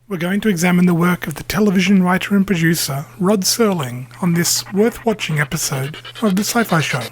We're going to examine the work of the television writer and producer Rod Serling on this worth-watching episode of the Sci Fi Show.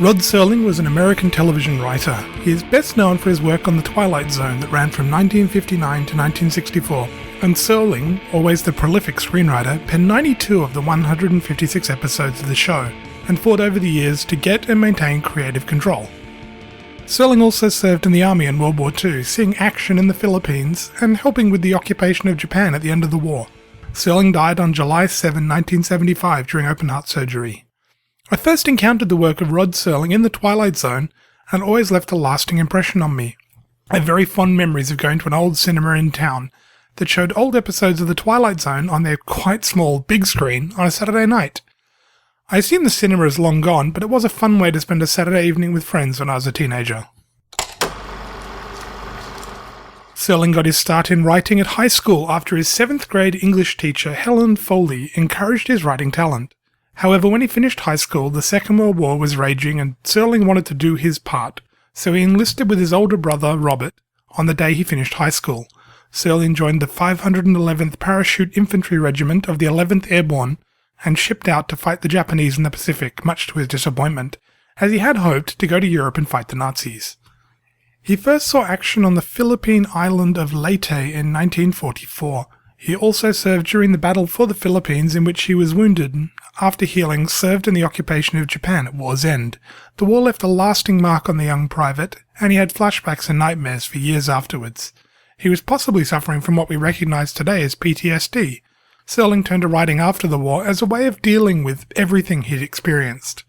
Rod Serling was an American television writer. He is best known for his work on the Twilight Zone that ran from 1959 to 1964, and Serling, always the prolific screenwriter, penned 92 of the 156 episodes of the show, and fought over the years to get and maintain creative control. Serling also served in the army in World War II, seeing action in the Philippines and helping with the occupation of Japan at the end of the war. Serling died on July 7, 1975 during open-heart surgery. I first encountered the work of Rod Serling in the Twilight Zone and always left a lasting impression on me. I have very fond memories of going to an old cinema in town that showed old episodes of the Twilight Zone on their quite small big screen on a Saturday night. I assume the cinema is long gone, but it was a fun way to spend a Saturday evening with friends when I was a teenager. Serling got his start in writing at high school after his 7th grade English teacher Helen Foley encouraged his writing talent. However, when he finished high school, the Second World War was raging and Serling wanted to do his part, so he enlisted with his older brother, Robert, on the day he finished high school. Serling joined the 511th Parachute Infantry Regiment of the 11th Airborne and shipped out to fight the Japanese in the Pacific, much to his disappointment, as he had hoped to go to Europe and fight the Nazis. He first saw action on the Philippine island of Leyte in 1944. He also served during the battle for the Philippines, in which he was wounded. After healing, served in the occupation of Japan at war's end. The war left a lasting mark on the young private, and he had flashbacks and nightmares for years afterwards. He was possibly suffering from what we recognise today as PTSD. Serling turned to writing after the war as a way of dealing with everything he'd experienced.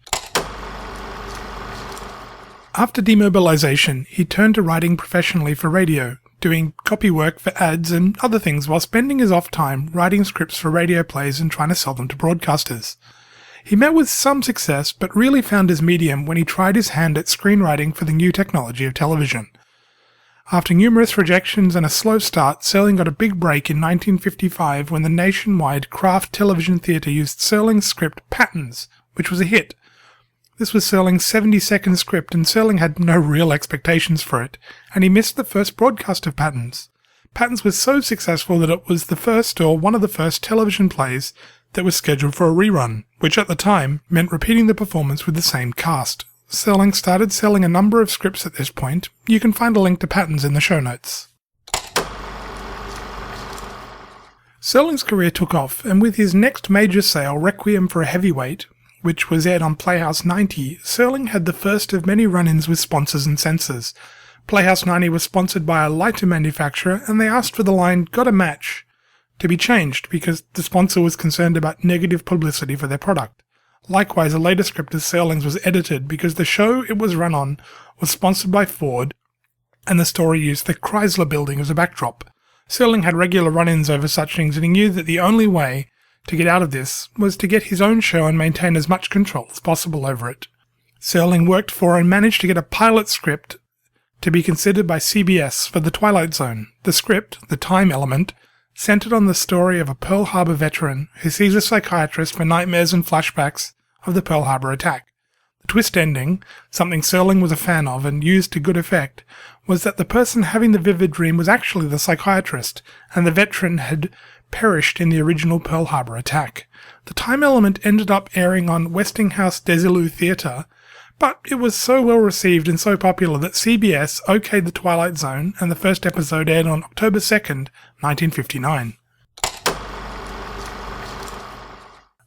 After demobilization, he turned to writing professionally for radio, doing copy work for ads and other things while spending his off time writing scripts for radio plays and trying to sell them to broadcasters. He met with some success, but really found his medium when he tried his hand at screenwriting for the new technology of television. After numerous rejections and a slow start, Serling got a big break in 1955 when the nationwide Kraft Television Theatre used Serling's script Patterns, which was a hit. This was Serling's 70-second script, and Serling had no real expectations for it, and he missed the first broadcast of Patterns. Patterns was so successful that it was the first or one of the first television plays that was scheduled for a rerun, which at the time meant repeating the performance with the same cast. Serling started selling a number of scripts at this point. You can find a link to Patterns in the show notes. Serling's career took off, and with his next major sale, Requiem for a Heavyweight, which was aired on Playhouse 90, Serling had the first of many run-ins with sponsors and censors. Playhouse 90 was sponsored by a lighter manufacturer, and they asked for the line "Got a Match" to be changed because the sponsor was concerned about negative publicity for their product. Likewise, a later script of Serling's was edited because the show it was run on was sponsored by Ford, and the story used the Chrysler building as a backdrop. Serling had regular run-ins over such things, and he knew that the only way to get out of this was to get his own show and maintain as much control as possible over it. Serling worked for and managed to get a pilot script to be considered by CBS for the Twilight Zone. The script, The Time Element, centered on the story of a Pearl Harbor veteran who sees a psychiatrist for nightmares and flashbacks of the Pearl Harbor attack. The twist ending, something Serling was a fan of and used to good effect, was that the person having the vivid dream was actually the psychiatrist, and the veteran had perished in the original Pearl Harbor attack. The Time Element ended up airing on Westinghouse Desilu Theatre, but it was so well received and so popular that CBS okayed the Twilight Zone, and the first episode aired on October 2nd, 1959.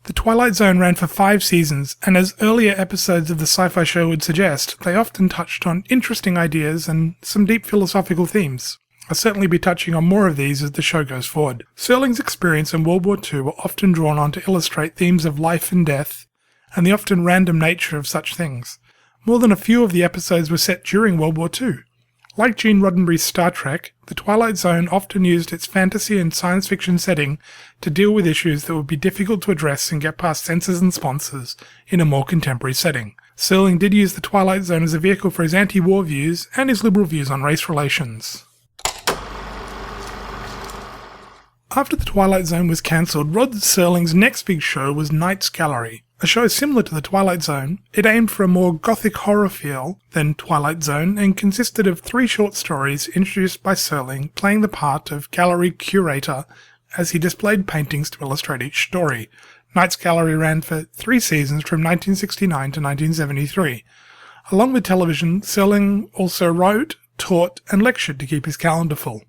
The Twilight Zone ran for 5 seasons, and as earlier episodes of the Sci Fi Show would suggest, they often touched on interesting ideas and some deep philosophical themes. I'll certainly be touching on more of these as the show goes forward. Serling's experience in World War II were often drawn on to illustrate themes of life and death, and the often random nature of such things. More than a few of the episodes were set during World War II. Like Gene Roddenberry's Star Trek, the Twilight Zone often used its fantasy and science fiction setting to deal with issues that would be difficult to address and get past censors and sponsors in a more contemporary setting. Serling did use the Twilight Zone as a vehicle for his anti-war views and his liberal views on race relations. After the Twilight Zone was cancelled, Rod Serling's next big show was Night's Gallery. A show similar to the Twilight Zone, it aimed for a more gothic horror feel than Twilight Zone and consisted of 3 short stories introduced by Serling playing the part of gallery curator as he displayed paintings to illustrate each story. Night's Gallery ran for 3 seasons from 1969 to 1973. Along with television, Serling also wrote, taught and lectured to keep his calendar full.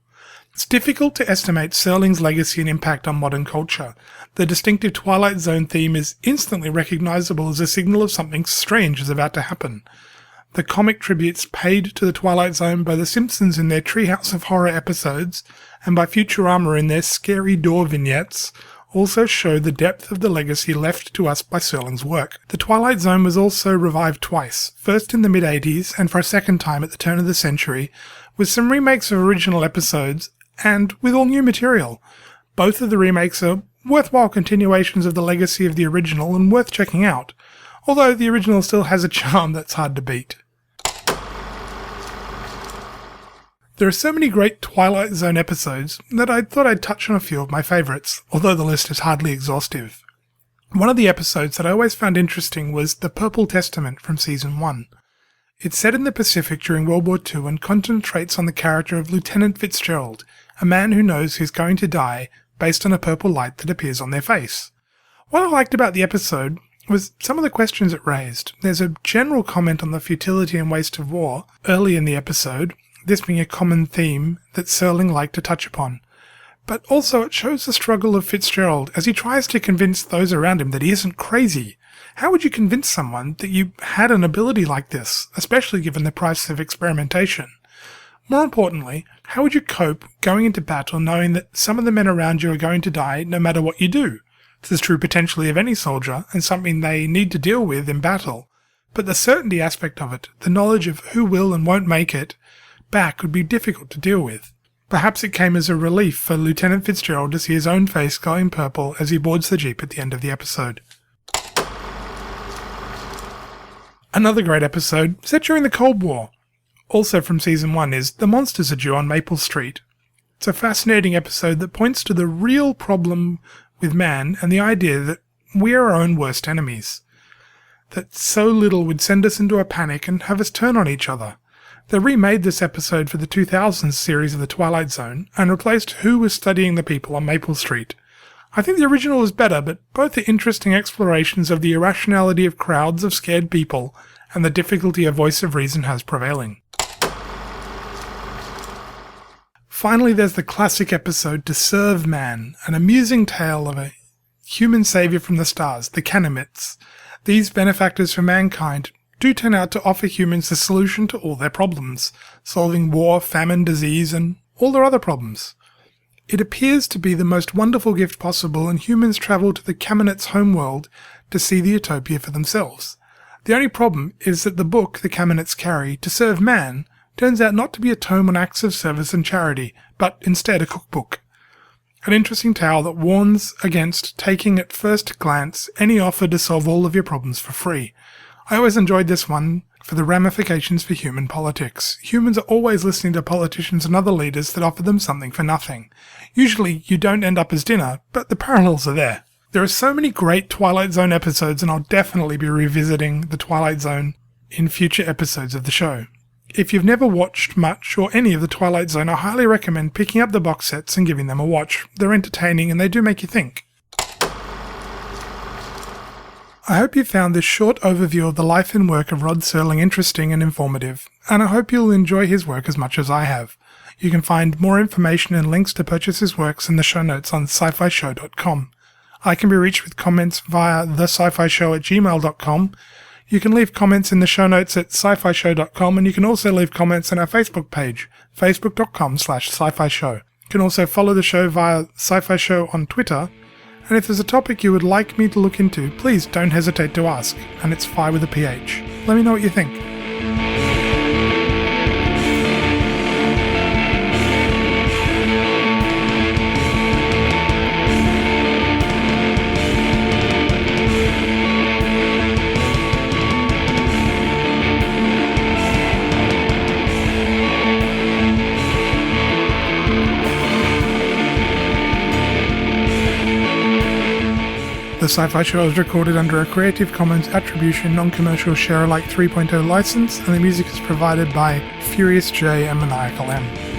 It's difficult to estimate Serling's legacy and impact on modern culture. The distinctive Twilight Zone theme is instantly recognizable as a signal of something strange is about to happen. The comic tributes paid to the Twilight Zone by The Simpsons in their Treehouse of Horror episodes and by Futurama in their Scary Door vignettes also show the depth of the legacy left to us by Serling's work. The Twilight Zone was also revived twice, first in the mid-80s and for a second time at the turn of the century, with some remakes of original episodes and with all new material. Both of the remakes are worthwhile continuations of the legacy of the original and worth checking out, although the original still has a charm that's hard to beat. There are so many great Twilight Zone episodes that I thought I'd touch on a few of my favourites, although the list is hardly exhaustive. One of the episodes that I always found interesting was The Purple Testament from Season 1. It's set in the Pacific during World War II and concentrates on the character of Lieutenant Fitzgerald, a man who knows who's going to die based on a purple light that appears on their face. What I liked about the episode was some of the questions it raised. There's a general comment on the futility and waste of war early in the episode, this being a common theme that Serling liked to touch upon. But also it shows the struggle of Fitzgerald as he tries to convince those around him that he isn't crazy. How would you convince someone that you had an ability like this, especially given the price of experimentation? More importantly, how would you cope going into battle knowing that some of the men around you are going to die no matter what you do? This is true potentially of any soldier and something they need to deal with in battle. But the certainty aspect of it, the knowledge of who will and won't make it back, would be difficult to deal with. Perhaps it came as a relief for Lieutenant Fitzgerald to see his own face glowing purple as he boards the jeep at the end of the episode. Another great episode, set during the Cold War, also from Season 1, is The Monsters Are Due on Maple Street. It's a fascinating episode that points to the real problem with man and the idea that we are our own worst enemies. That so little would send us into a panic and have us turn on each other. They remade this episode for the 2000s series of The Twilight Zone and replaced who was studying the people on Maple Street. I think the original was better, but both are interesting explorations of the irrationality of crowds of scared people and the difficulty a voice of reason has prevailing. Finally, there's the classic episode To Serve Man, an amusing tale of a human saviour from the stars, the Canamites. These benefactors for mankind do turn out to offer humans the solution to all their problems, solving war, famine, disease, and all their other problems. It appears to be the most wonderful gift possible, and humans travel to the Camanites' homeworld to see the utopia for themselves. The only problem is that the book the Camanites carry, To Serve Man, turns out not to be a tome on acts of service and charity, but instead a cookbook. An interesting tale that warns against taking at first glance any offer to solve all of your problems for free. I always enjoyed this one for the ramifications for human politics. Humans are always listening to politicians and other leaders that offer them something for nothing. Usually you don't end up as dinner, but the parallels are there. There are so many great Twilight Zone episodes, and I'll definitely be revisiting the Twilight Zone in future episodes of the show. If you've never watched much or any of the Twilight Zone, I highly recommend picking up the box sets and giving them a watch. They're entertaining and they do make you think. I hope you found this short overview of the life and work of Rod Serling interesting and informative, and I hope you'll enjoy his work as much as I have. You can find more information and links to purchase his works in the show notes on scifishow.com. I can be reached with comments via thescifishow@gmail.com. You can leave comments in the show notes at scifishow.com, and you can also leave comments on our Facebook page, facebook.com/scifishow. You can also follow the show via Sci-Fi Show on Twitter, and if there's a topic you would like me to look into, please don't hesitate to ask, and it's Phi with a PH. Let me know what you think. The Sci Fi Show is recorded under a Creative Commons Attribution Non-Commercial Share-alike 3.0 license, and the music is provided by Furious J and Maniacal M.